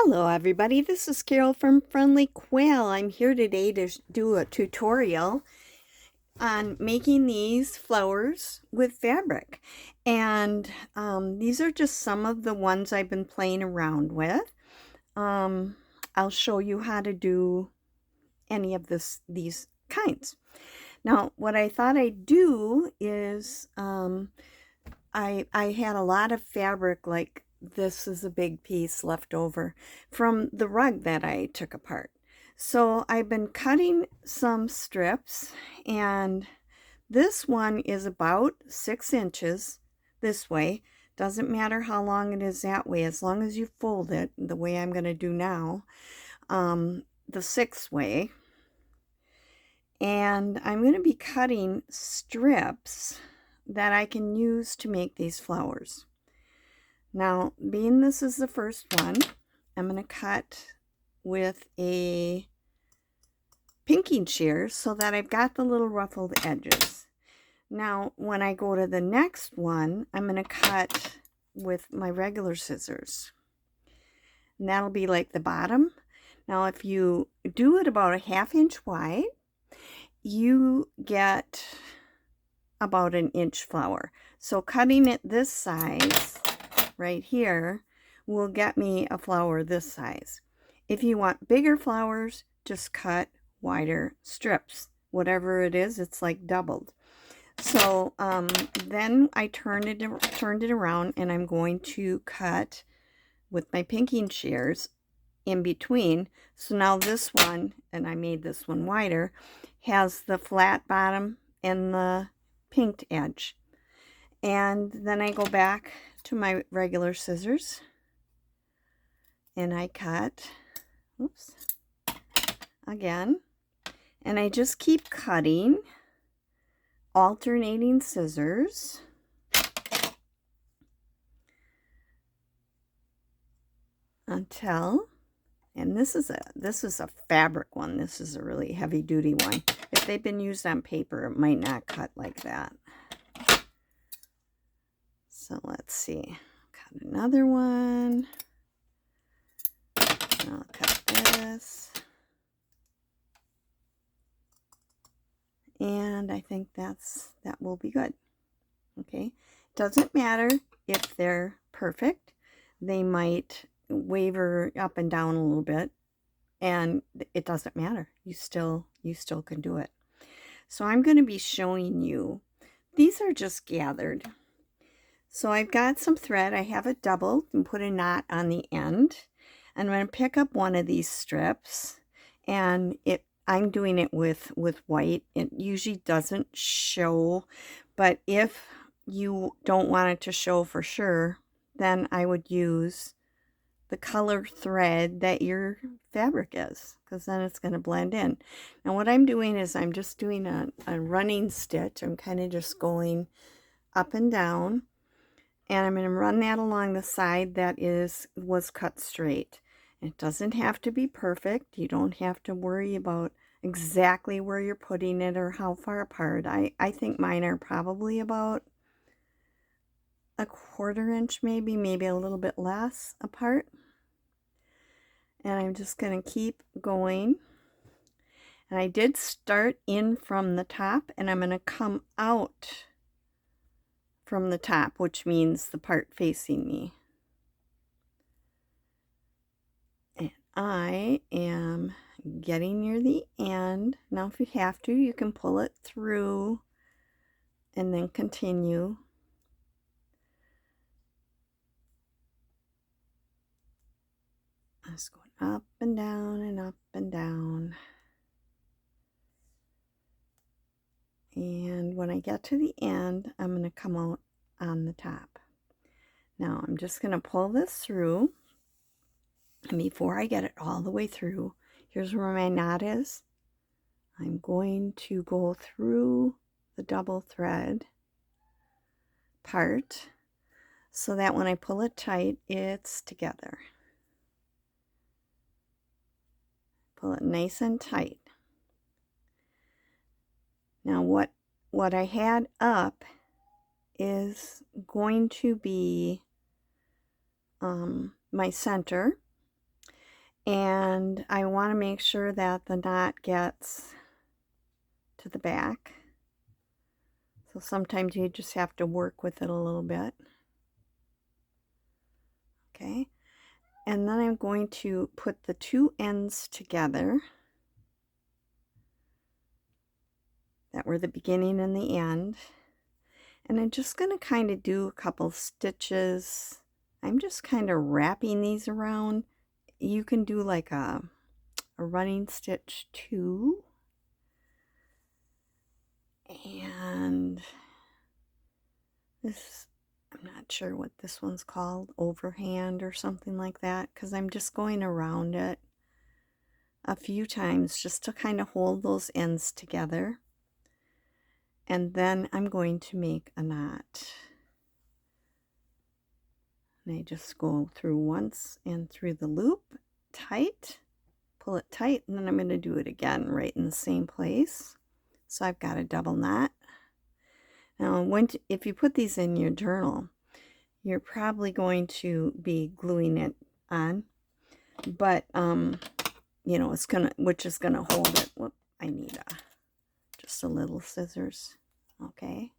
Hello everybody, this is Carol from Friendly Quail. I'm here today to do a tutorial on making these flowers with fabric. And these are just some of the ones I've been playing around with. I'll show you how to do any of these kinds. Now, what I thought I'd do is I had a lot of fabric, like this is a big piece left over from the rug that I took apart. So I've been cutting some strips, and this one is about 6 inches this way. Doesn't matter how long it is that way, as long as you fold it the way I'm going to do now, the 6th way. And I'm going to be cutting strips that I can use to make these flowers. Now, being this is the first one, I'm going to cut with a pinking shears so that I've got the little ruffled edges. Now, when I go to the next one, I'm going to cut with my regular scissors. And that'll be like the bottom. Now, if you do it about a 1/2 inch wide, you get about an inch flower. So cutting it this size right here will get me a flower this size. If you want bigger flowers, just cut wider strips. Whatever it is, it's like doubled. So then I turned it around, and I'm going to cut with my pinking shears in between. So now this one, and I made this one wider, has the flat bottom and the pinked edge. And then I go back to my regular scissors and I cut, oops, again, and I just keep cutting, alternating scissors until, and this is a fabric one. This is a really heavy duty one. If they've been used on paper, it might not cut like that. So let's see. Cut another one. I'll cut this. And I think that will be good. Okay. Doesn't matter if they're perfect. They might waver up and down a little bit, and it doesn't matter. You still can do it. So I'm going to be showing you. These are just gathered. So I've got some thread. I have it doubled and put a knot on the end. And I'm going to pick up one of these strips, and I'm doing it with white. It usually doesn't show, but if you don't want it to show for sure, then I would use the color thread that your fabric is, because then it's going to blend in. Now what I'm doing is I'm just doing a running stitch. I'm kind of just going up and down, and I'm going to run that along the side that was cut straight. It doesn't have to be perfect. You don't have to worry about exactly where you're putting it or how far apart. I think mine are probably about a 1/4 inch, maybe a little bit less apart. And I'm just going to keep going. And I did start in from the top, and I'm going to come out from the top, which means the part facing me. And I am getting near the end. Now if you have to, you can pull it through and then continue. Just going up and down and up and down. And when I get to the end, I'm going to come out on the top. Now I'm just going to pull this through. And before I get it all the way through, here's where my knot is. I'm going to go through the double thread part so that when I pull it tight, it's together. Pull it nice and tight. Now what I had up is going to be my center, And I want to make sure that the knot gets to the back. So sometimes you just have to work with it a little bit. Okay. And then I'm going to put the two ends together that were the beginning and the end. And I'm just going to kind of do a couple stitches. I'm just kind of wrapping these around. You can do like a running stitch too. And this, I'm not sure what this one's called, overhand or something like that, because I'm just going around it a few times just to kind of hold those ends together. And then I'm going to make a knot. And I just go through once and through the loop, tight, pull it tight, and then I'm going to do it again right in the same place. So I've got a double knot. Now, if you put these in your journal, you're probably going to be gluing it on, but you know, it's gonna, which is gonna hold it. Whoop, I need just a little scissors. Okay,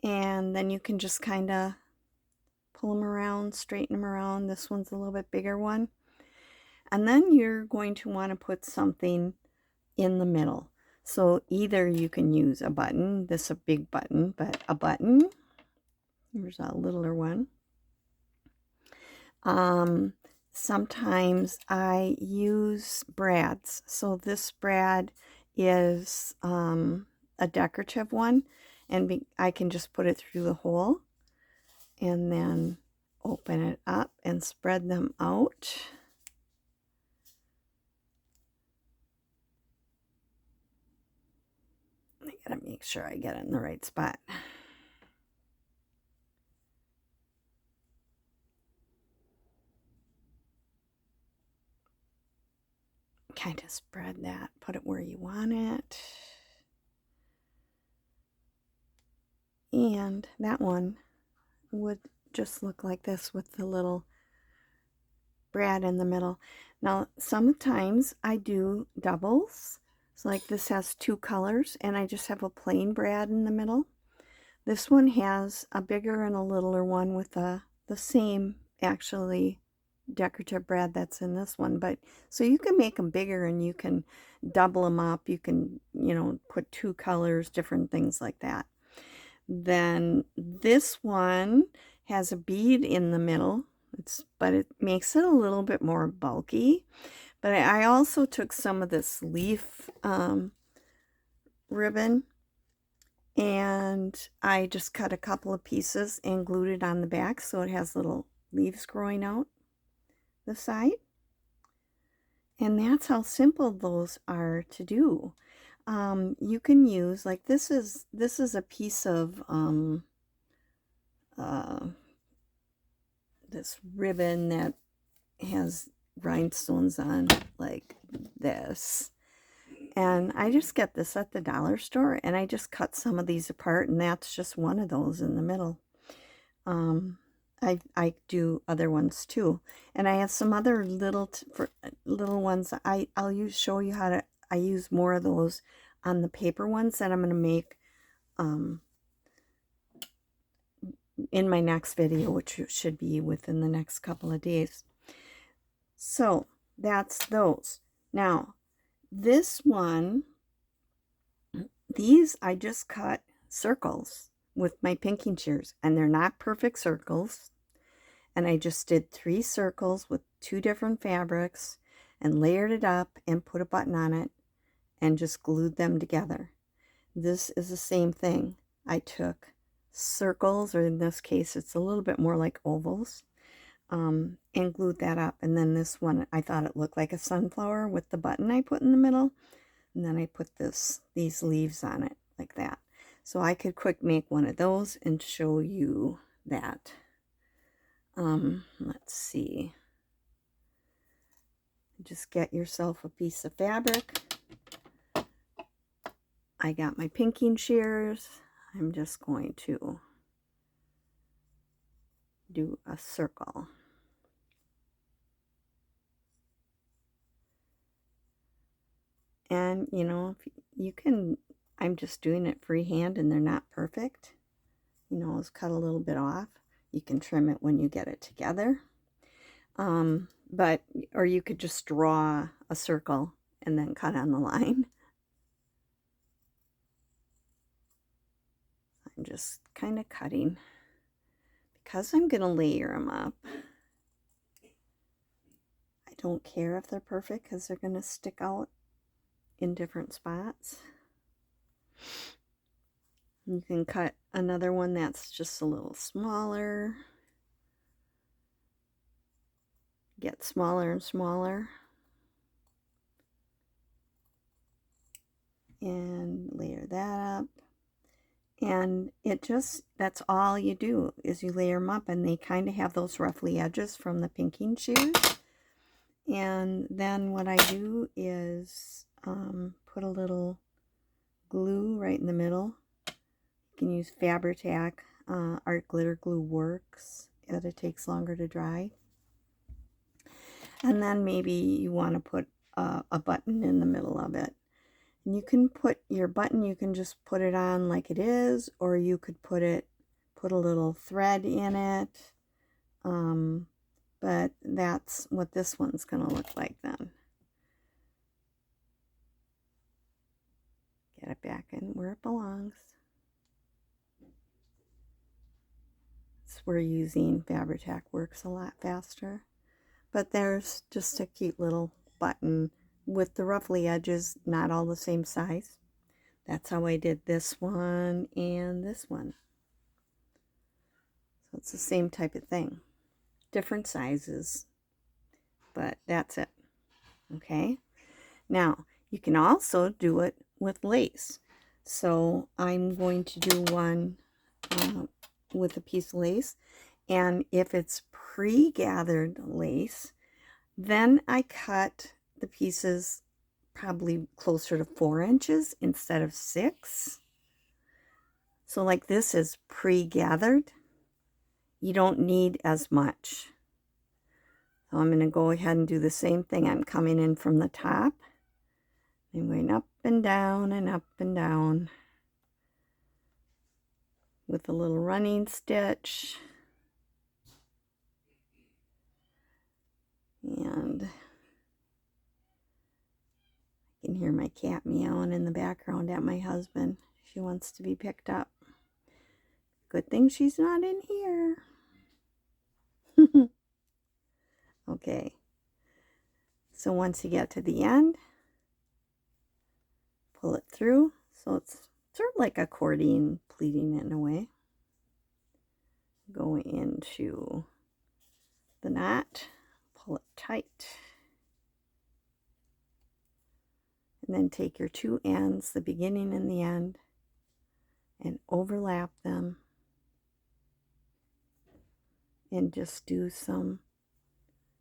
and then you can just kind of pull them around, straighten them around. This one's a little bit bigger one, and then you're going to want to put something in the middle. So either you can use a button, this is a big button, but a button, here's a littler one. Sometimes I use brads. So this brad is a decorative one, and I can just put it through the hole and then open it up and spread them out. I gotta make sure I get it in the right spot. Kind of spread that, put it where you want it. And that one would just look like this with the little brad in the middle. Now, sometimes I do doubles. So like this has two colors, and I just have a plain brad in the middle. This one has a bigger and a littler one with the same, actually, decorative brad that's in this one. But so you can make them bigger and you can double them up. You can, you know, put two colors, different things like that. Then this one has a bead in the middle. But it makes it a little bit more bulky. But I also took some of this leaf ribbon, and I just cut a couple of pieces and glued it on the back so it has little leaves growing out the side. And that's how simple those are to do. You can use, like, this is a piece of this ribbon that has rhinestones on like this, and I just get this at the dollar store, and I just cut some of these apart, and that's just one of those in the middle. I do other ones too, and I have some other little ones. I'll show you how to. I use more of those on the paper ones that I'm going to make in my next video, which should be within the next couple of days. So that's those. Now, this one, these I just cut circles with my pinking shears, and they're not perfect circles. And I just did 3 circles with 2 different fabrics and layered it up and put a button on it and just glued them together. This is the same thing. I took circles, or in this case it's a little bit more like ovals, and glued that up. And then this one, I thought it looked like a sunflower with the button I put in the middle, and then I put these leaves on it like that. So I could quick make one of those and show you that. Let's see. Just get yourself a piece of fabric. I got my pinking shears. I'm just going to do a circle. And, you know, you can, I'm just doing it freehand and they're not perfect. You know, let's cut a little bit off. You can trim it when you get it together. Or you could just draw a circle and then cut on the line. I'm just kind of cutting because I'm going to layer them up. I don't care if they're perfect because they're going to stick out in different spots. You can cut another one that's just a little smaller. Get smaller and smaller. And layer that up. And it just, that's all you do, is you layer them up, and they kind of have those ruffly edges from the pinking shoes. And then what I do is put a little glue right in the middle. You can use Fabri-Tac. Art glitter glue works, but it takes longer to dry. And then maybe you want to put a button in the middle of it. And you can put your button, you can just put it on like it is, or you could put a little thread in it. But that's what this one's going to look like then. Get it back in where it belongs. It's where using Fabri-Tac works a lot faster. But there's just a cute little button with the ruffly edges, not all the same size. That's how I did this one and this one. So it's the same type of thing. Different sizes, but that's it. Okay. Now, you can also do it with lace. So I'm going to do one with a piece of lace. And if it's pre-gathered lace, then I cut the pieces probably closer to 4 inches instead of 6. So like this is pre-gathered. You don't need as much. So I'm going to go ahead and do the same thing. I'm coming in from the top. I'm going up and down and up and down with a little running stitch. And I can hear my cat meowing in the background at my husband. She wants to be picked up. Good thing she's not in here. Okay. So once you get to the end, pull it through. So it's sort of like accordion pleating in a way. Go into the knot, pull it tight. And then take your two ends, the beginning and the end, and overlap them. And just do some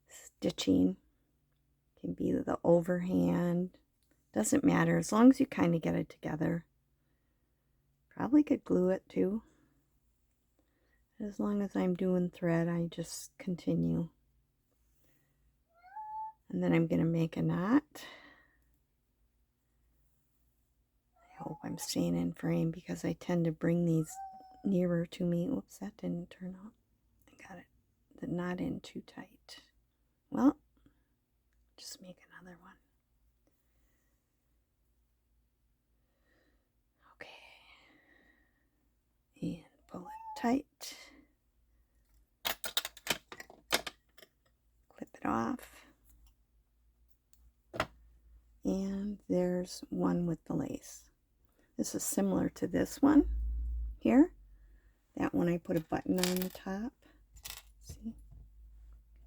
stitching. It can be the overhand. Doesn't matter, as long as you kind of get it together. Probably could glue it too. As long as I'm doing thread, I just continue. And then I'm going to make a knot. I hope I'm staying in frame because I tend to bring these nearer to me. Oops, that didn't turn out. I got it. The knot in too tight. Well, just make another one. Okay. And pull it tight. Clip it off. And there's one with the lace. This is similar to this one here. That one I put a button on the top. See?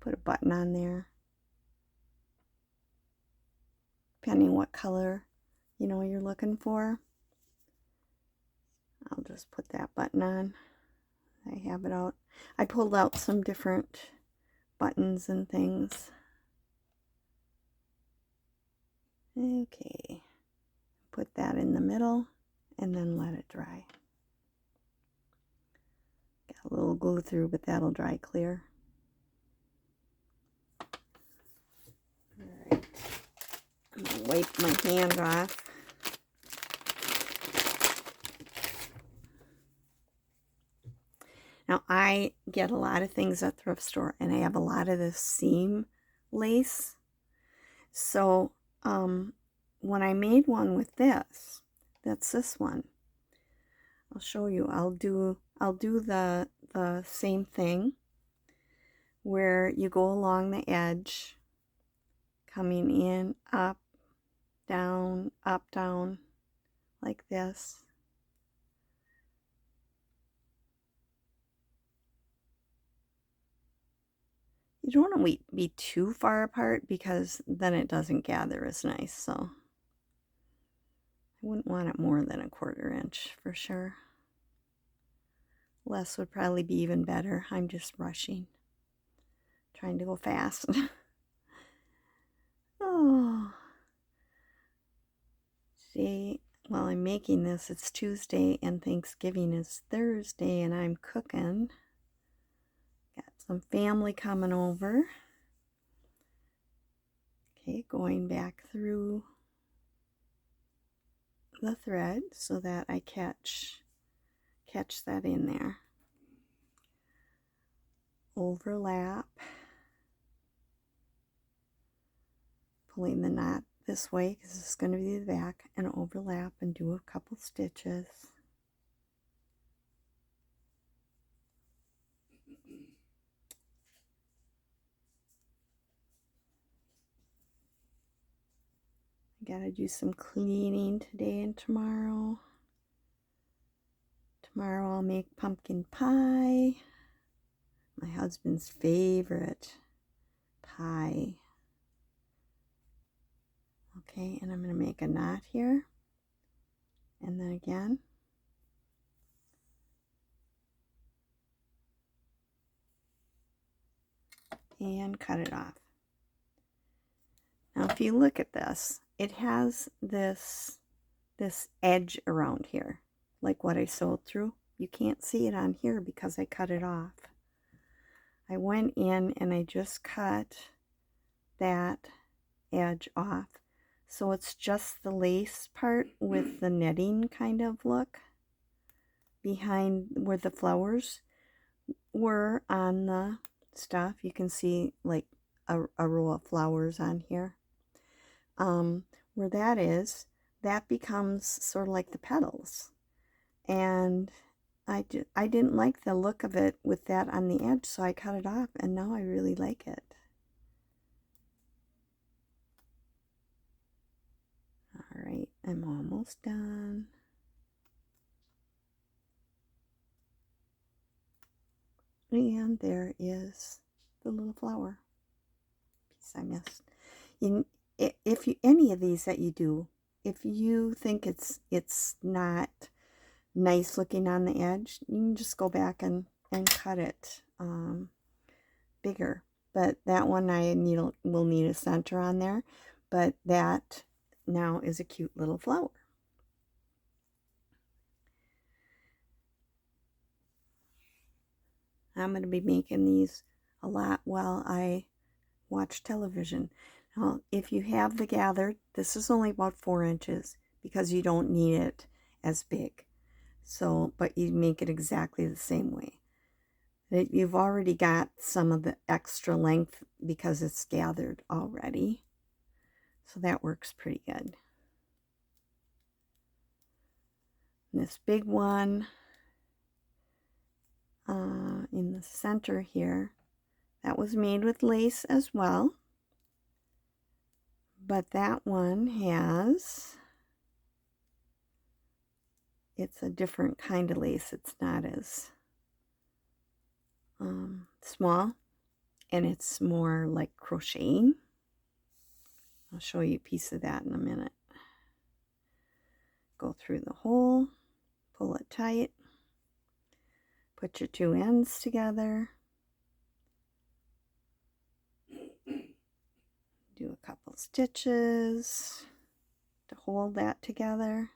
Put a button on there. Depending what color, you know, you're looking for. I'll just put that button on. I have it out. I pulled out some different buttons and things. Okay. Put that in the middle and then let it dry. Got a little glue through, but that'll dry clear. Alright. I'm going wipe my hand off. Now, I get a lot of things at thrift store, and I have a lot of this seam lace. So, when I made one with this, that's this one. I'll show you. I'll do the same thing where you go along the edge, coming in, up, down, like this. You don't want to be too far apart because then it doesn't gather as nice. So I wouldn't want it more than 1/4 inch for sure. Less would probably be even better. I'm just rushing, trying to go fast. Oh, see, while I'm making this, it's Tuesday and Thanksgiving is Thursday, and I'm cooking. Got some family coming over. Okay, going back through the thread so that I catch that in there. Overlap, pulling the knot this way because it's going to be the back, and overlap and do a couple stitches. I gotta do some cleaning today and tomorrow. Tomorrow I'll make pumpkin pie, my husband's favorite pie. Okay, and I'm going to make a knot here, and then again. And cut it off. Now if you look at this, it has this edge around here, like what I sewed through. You can't see it on here because I cut it off. I went in and I just cut that edge off. So it's just the lace part with the netting kind of look behind where the flowers were on the stuff. You can see like a row of flowers on here. Where that is, that becomes sort of like the petals. And I didn't like the look of it with that on the edge, so I cut it off, and now I really like it. All right, I'm almost done. And there is the little flower piece I missed. If you, any of these that you do, if you think it's not nice looking on the edge, you can just go back and cut it bigger. But that one will need a center on there, but that now is a cute little flower. I'm going to be making these a lot while I watch television. Now, if you have the gathered, this is only about 4 inches because you don't need it as big. So, but you make it exactly the same way. You've already got some of the extra length because it's gathered already. So that works pretty good. And this big one in the center here, that was made with lace as well. But that one it's a different kind of lace. It's not as small, and it's more like crocheting. I'll show you a piece of that in a minute. Go through the hole, pull it tight, put your 2 ends together, do a couple stitches to hold that together.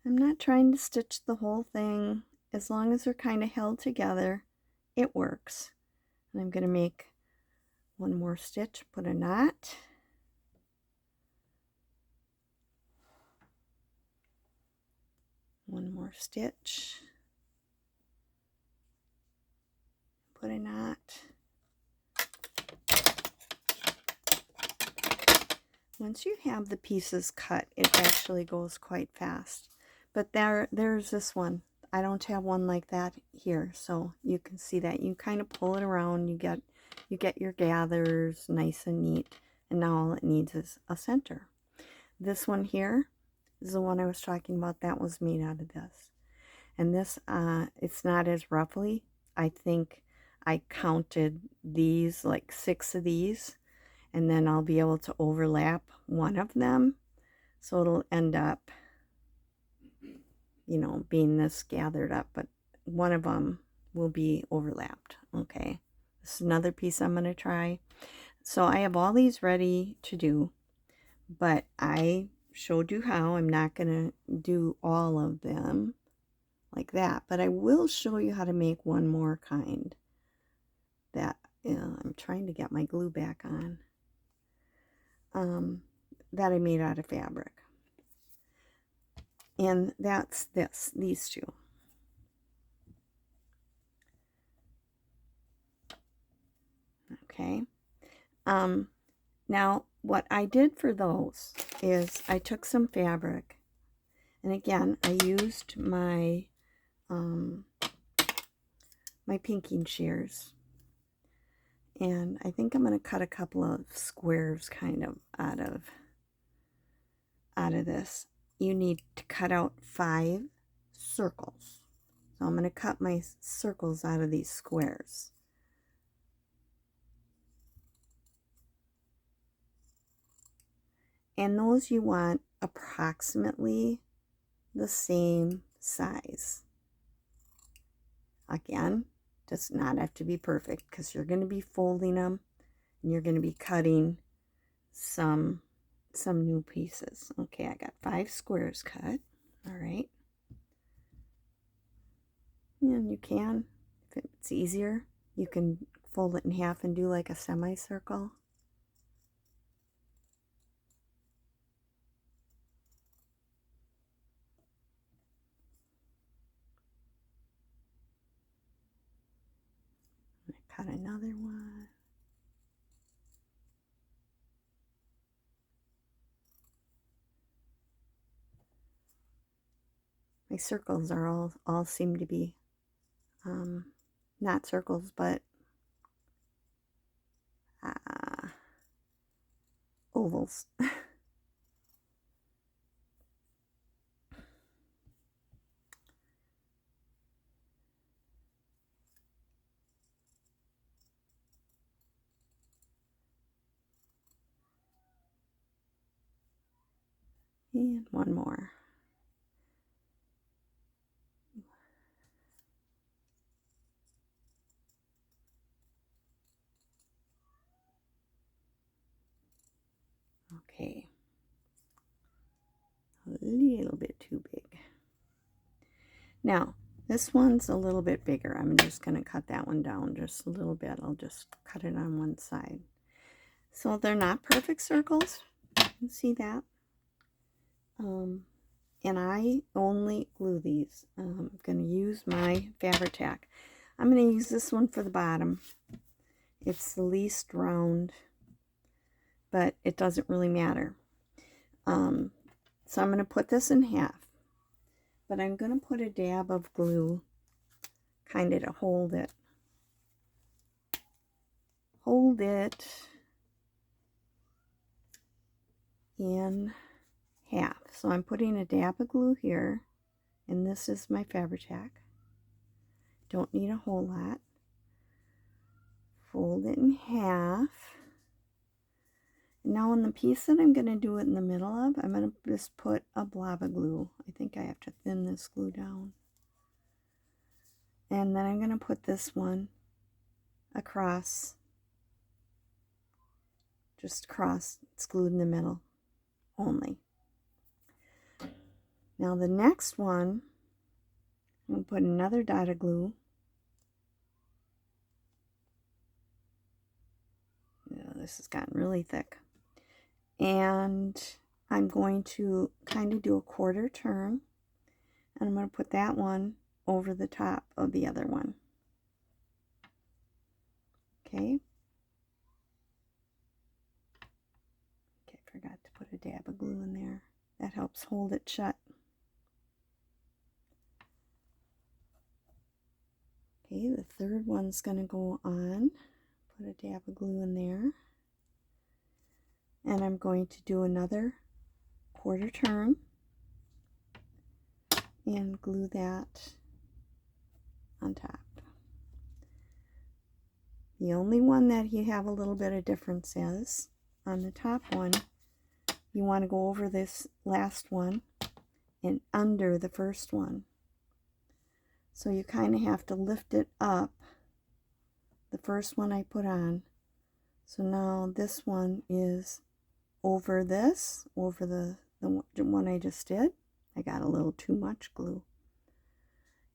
I'm not trying to stitch the whole thing. As long as they're kind of held together, it works. And I'm going to make one more stitch, put a knot, One more stitch. Put a knot. Once you have the pieces cut, it actually goes quite fast. But there's this one. I don't have one like that here, so you can see that. You kind of pull it around, you get your gathers nice and neat, and now all it needs is a center. This one here is the one I was talking about. That was made out of this. And this, it's not as roughly. I think I counted these, like 6 of these, and then I'll be able to overlap one of them. So it'll end up, you know, being this gathered up, but one of them will be overlapped. Okay, this is another piece I'm going to try. So I have all these ready to do, but I showed you how. I'm not going to do all of them like that, but I will show you how to make one more kind that I'm trying to get my glue back on, that I made out of fabric. And that's these two. Okay. Now what I did for those is I took some fabric, and again I used my my pinking shears, and I think I'm going to cut a couple of squares kind of out of this. You need to cut out 5 circles. So I'm going to cut my circles out of these squares. And those you want approximately the same size. Again, does not have to be perfect, because you're going to be folding them and you're going to be cutting some new pieces. Okay, I got 5 squares cut. All right. And you can, if it's easier, you can fold it in half and do like a semicircle. Cut another one. My circles are all seem to be not circles, but ovals. And one more. Okay. A little bit too big. Now, this one's a little bit bigger. I'm just going to cut that one down just a little bit. I'll just cut it on one side. So they're not perfect circles. You can see that. And I only glue these. I'm going to use my Fabri-Tac. I'm going to use this one for the bottom. It's the least round, but it doesn't really matter. So I'm going to put this in half, but I'm going to put a dab of glue kind of to hold it. Hold it in half. So I'm putting a dab of glue here, and this is my Fabri-Tac. Don't need a whole lot. Fold it in half. Now on the piece that I'm going to do it in the middle of, I'm going to just put a blob of glue. I think I have to thin this glue down. And then I'm going to put this one across. Just across. It's glued in the middle only. Now the next one, I'm going to put another dot of glue. This has gotten really thick. And I'm going to kind of do a quarter turn. And I'm going to put that one over the top of the other one. Okay. Okay, forgot to put a dab of glue in there. That helps hold it shut. Okay, the third one's going to go on. Put a dab of glue in there. And I'm going to do another quarter turn and glue that on top. The only one that you have a little bit of difference is on the top one, you want to go over this last one and under the first one. So you kind of have to lift it up. The first one I put on. So now this one is over this, over the one I just did. I got a little too much glue.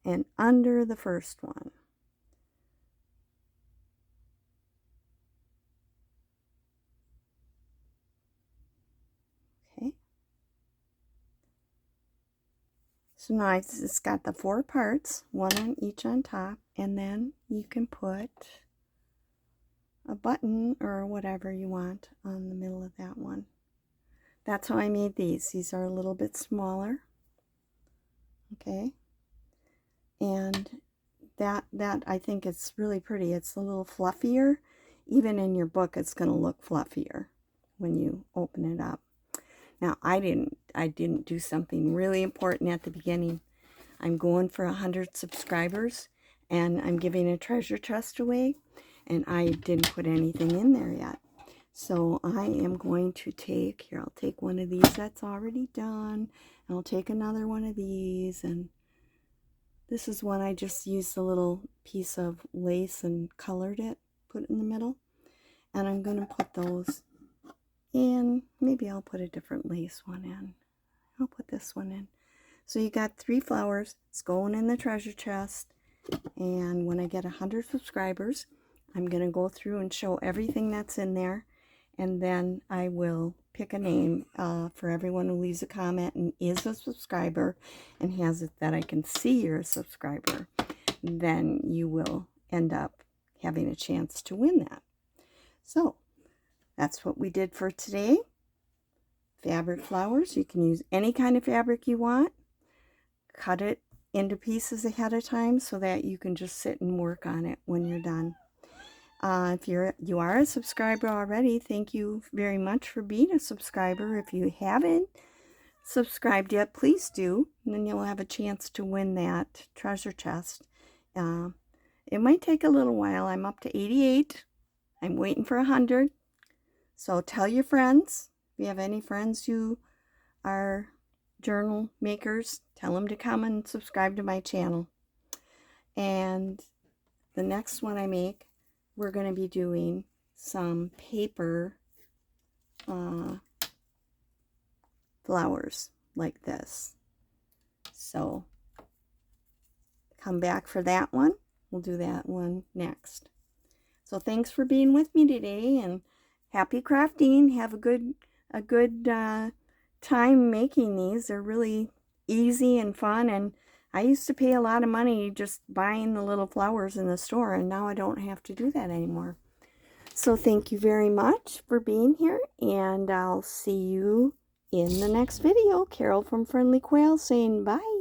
And under the first one. Okay. So now it's got the 4 parts, one on each on top, and then you can put a button or whatever you want on the middle of that one. That's how I made these. These are a little bit smaller. Okay. And that I think it's really pretty. It's a little fluffier. Even in your book, it's going to look fluffier when you open it up. Now, I didn't do something really important at the beginning. I'm going for 100 subscribers, and I'm giving a treasure chest away, and I didn't put anything in there yet. So I am going to take, here, I'll take one of these that's already done, and I'll take another one of these, and this is one I just used a little piece of lace and colored it, put it in the middle, and I'm going to put those in. Maybe I'll put a different lace one in. I'll put this one in. So you got 3 flowers. It's going in the treasure chest. And when I get 100 subscribers, I'm going to go through and show everything that's in there. And then I will pick a name for everyone who leaves a comment and is a subscriber and has it that I can see you're a subscriber. Then you will end up having a chance to win that. So that's what we did for today. Fabric flowers. You can use any kind of fabric you want. Cut it into pieces ahead of time so that you can just sit and work on it when you're done. If you are a subscriber already, thank you very much for being a subscriber. If you haven't subscribed yet, please do. And then you'll have a chance to win that treasure chest. It might take a little while. I'm up to 88. I'm waiting for 100. So tell your friends. If you have any friends who are journal makers, tell them to come and subscribe to my channel. And the next one I make, we're going to be doing some paper flowers like this. So come back for that one. We'll do that one next. So thanks for being with me today, and happy crafting. Have a good time making these. They're really easy and fun, and I used to pay a lot of money just buying the little flowers in the store, and now I don't have to do that anymore. So thank you very much for being here, and I'll see you in the next video. Carol from Friendly Quail saying bye.